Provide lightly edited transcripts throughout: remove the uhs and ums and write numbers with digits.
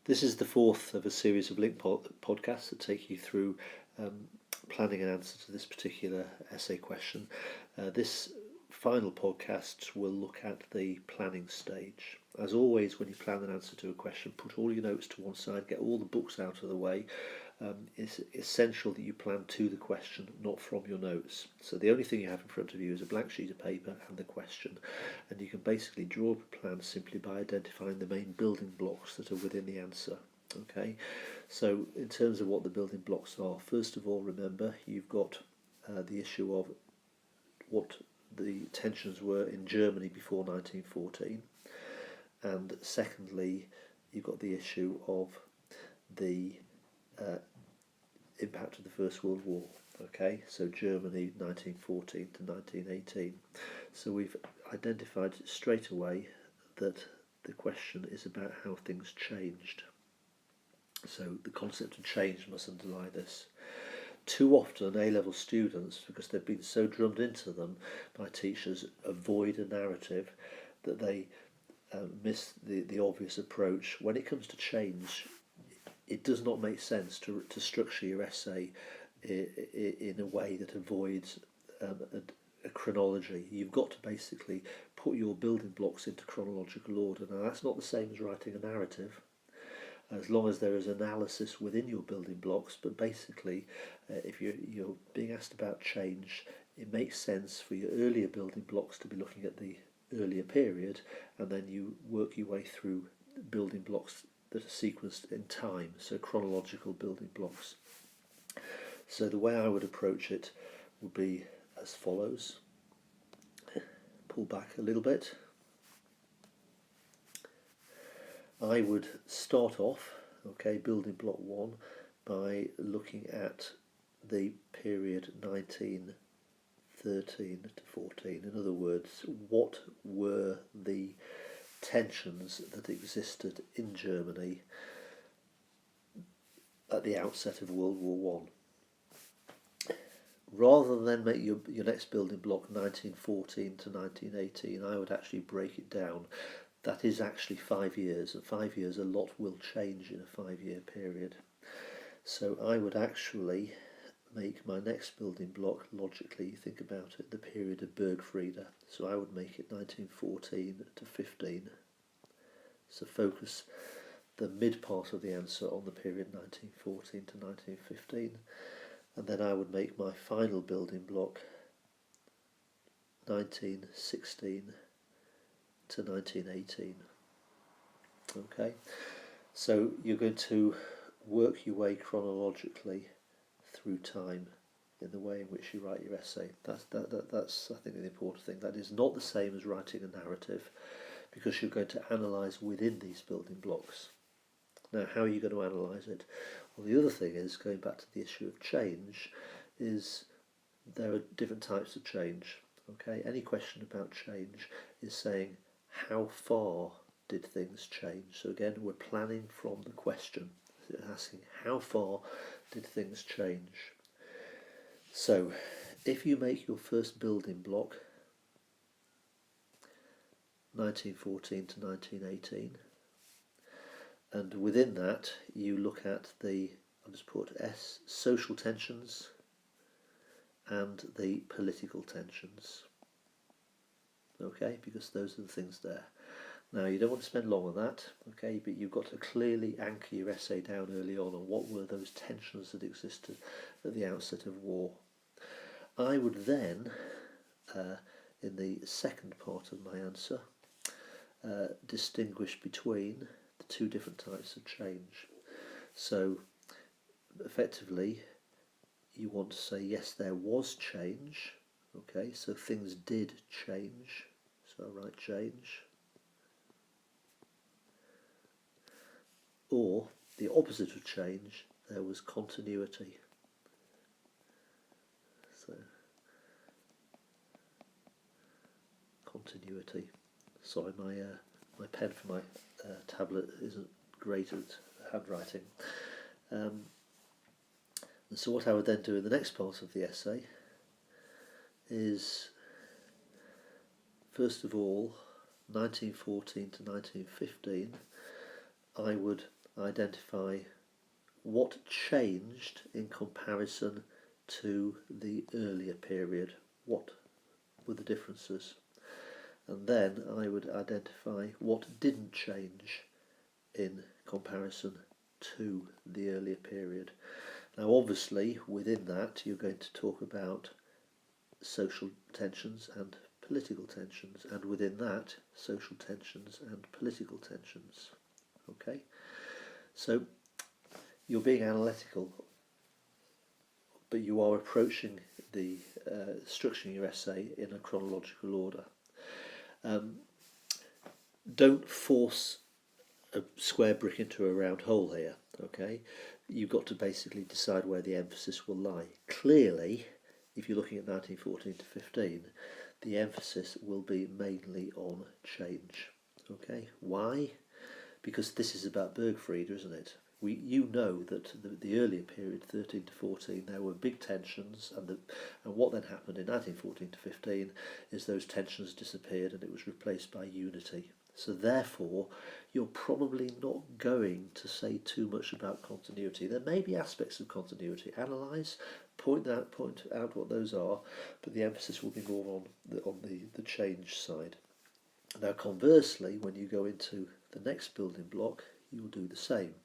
This is the fourth of a series of link podcasts that take you through planning an answer to this particular essay question. This final podcast will look at the planning stage. As always, when you plan an answer to a question, put all your notes to one side, get all the books out of the way. It's essential that you plan to the question, not from your notes. So the only thing you have in front of you is a blank sheet of paper and the question, and you can basically draw up a plan simply by identifying the main building blocks that are within the answer. Okay, so in terms of what the building blocks are, first of all, remember you've got the issue of what the tensions were in Germany before 1914, and secondly you've got the issue of the impact of the First World War. Okay, so Germany 1914 to 1918. So we've identified straight away that the question is about how things changed. So the concept of change must underlie this. Too often A-level students, because they've been so drummed into them by teachers, avoid a narrative that they miss the obvious approach. When it comes to change, it does not make sense to structure your essay in a way that avoids a chronology. You've got to basically put your building blocks into chronological order. Now that's not the same as writing a narrative, as long as there is analysis within your building blocks, but basically if you're being asked about change, it makes sense for your earlier building blocks to be looking at the earlier period, and then you work your way through building blocks that are sequenced in time, so chronological building blocks. So the way I would approach it would be as follows. Pull back a little bit. I would start off, building block 1, by looking at the period 1913 to 14. In other words, what were the tensions that existed in Germany at the outset of World War I. Rather than make your next building block 1914 to 1918, I would actually break it down. That is actually 5 years, and 5 years a lot will change in a 5-year period. So I would actually make my next building block, logically, think about it, the period of Bergfriede. So I would make it 1914 to 15. So focus the mid part of the answer on the period 1914 to 1915. And then I would make my final building block 1916 to 1918. Okay, so you're going to work your way chronologically through time in the way in which you write your essay. That's I think the important thing. That is not the same as writing a narrative, because you're going to analyse within these building blocks. Now, how are you going to analyse it? Well, the other thing is, going back to the issue of change, is there are different types of change. Okay, any question about change is saying, how far did things change? So again, we're planning from the question, asking how far did things change? So if you make your first building block 1914 to 1918, and within that you look at the, I'll just put S, social tensions and the political tensions. Okay, because those are the things there. Now, you don't want to spend long on that, okay, but you've got to clearly anchor your essay down early on what were those tensions that existed at the outset of war. I would then, in the second part of my answer, distinguish between the two different types of change. So, effectively, you want to say, yes, there was change, okay, so things did change, so I write change. Or, the opposite of change, there was continuity. So, continuity. Sorry, my pen for my tablet isn't great at handwriting. And so what I would then do in the next part of the essay is, first of all, 1914 to 1915, I would identify what changed in comparison to the earlier period. What were the differences? And then I would identify what didn't change in comparison to the earlier period. Now obviously within that you're going to talk about social tensions and political tensions, and within that social tensions and political tensions. Okay, so you're being analytical, but you are approaching the structuring your essay in a chronological order. Don't force a square brick into a round hole here, okay? You've got to basically decide where the emphasis will lie. Clearly, if you're looking at 1914 to 15, the emphasis will be mainly on change, okay? Why? Because this is about Bergfrieda, isn't it? You know that the earlier period, 13 to 14, there were big tensions, and what then happened in 1914 to 15 is those tensions disappeared and it was replaced by unity. So therefore, you're probably not going to say too much about continuity. There may be aspects of continuity. Analyse, point out what those are, but the emphasis will be more on the change side. Now conversely, when you go into the next building block, you will do the same.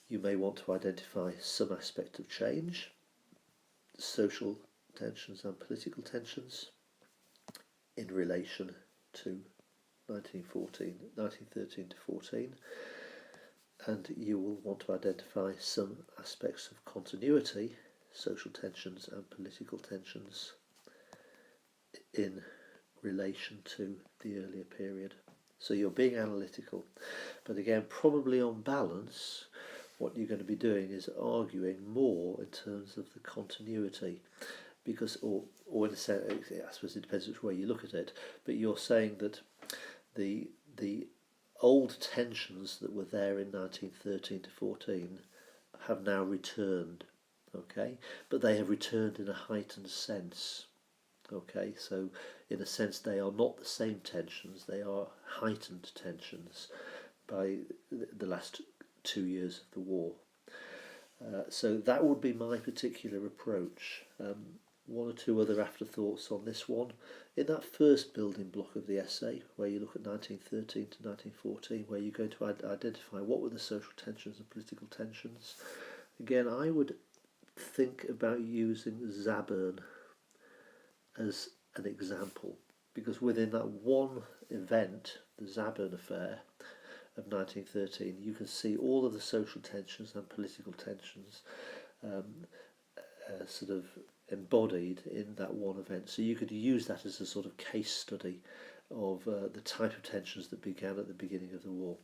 You may want to identify some aspect of change, social tensions and political tensions in relation to 1913 to 14, and you will want to identify some aspects of continuity, social tensions and political tensions in relation to the earlier period. So you're being analytical, but again, probably on balance, what you're going to be doing is arguing more in terms of the continuity, because, or in a sense, I suppose it depends which way you look at it, but you're saying that the old tensions that were there in 1913 to 14 have now returned, okay, but they have returned in a heightened sense. Okay, so in a sense they are not the same tensions, they are heightened tensions by the last 2 years of the war. So that would be my particular approach. One or two other afterthoughts on this one. In that first building block of the essay, where you look at 1913 to 1914, where you're going to identify what were the social tensions and political tensions, again I would think about using Zabern as an example, because within that one event, the Zabern affair of 1913, you can see all of the social tensions and political tensions sort of embodied in that one event. So you could use that as a sort of case study of the type of tensions that began at the beginning of the war.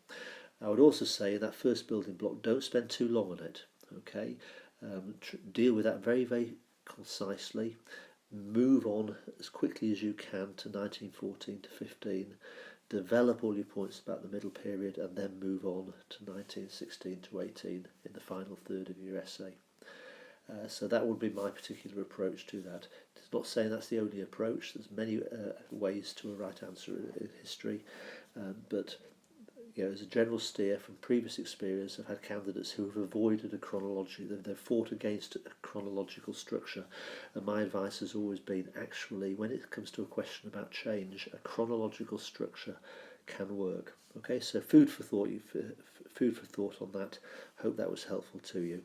I would also say in that first building block, don't spend too long on it, okay? Deal with that very, very concisely. Move on as quickly as you can to 1914 to 15, develop all your points about the middle period, and then move on to 1916 to 18 in the final third of your essay. So that would be my particular approach to that. It's not saying that's the only approach. There's many ways to a right answer in history, but as a general steer from previous experience, I've had candidates who have avoided a chronology, they've fought against a chronological structure, and my advice has always been, actually, when it comes to a question about change, a chronological structure can work. Okay, so food for thought on that. Hope that was helpful to you.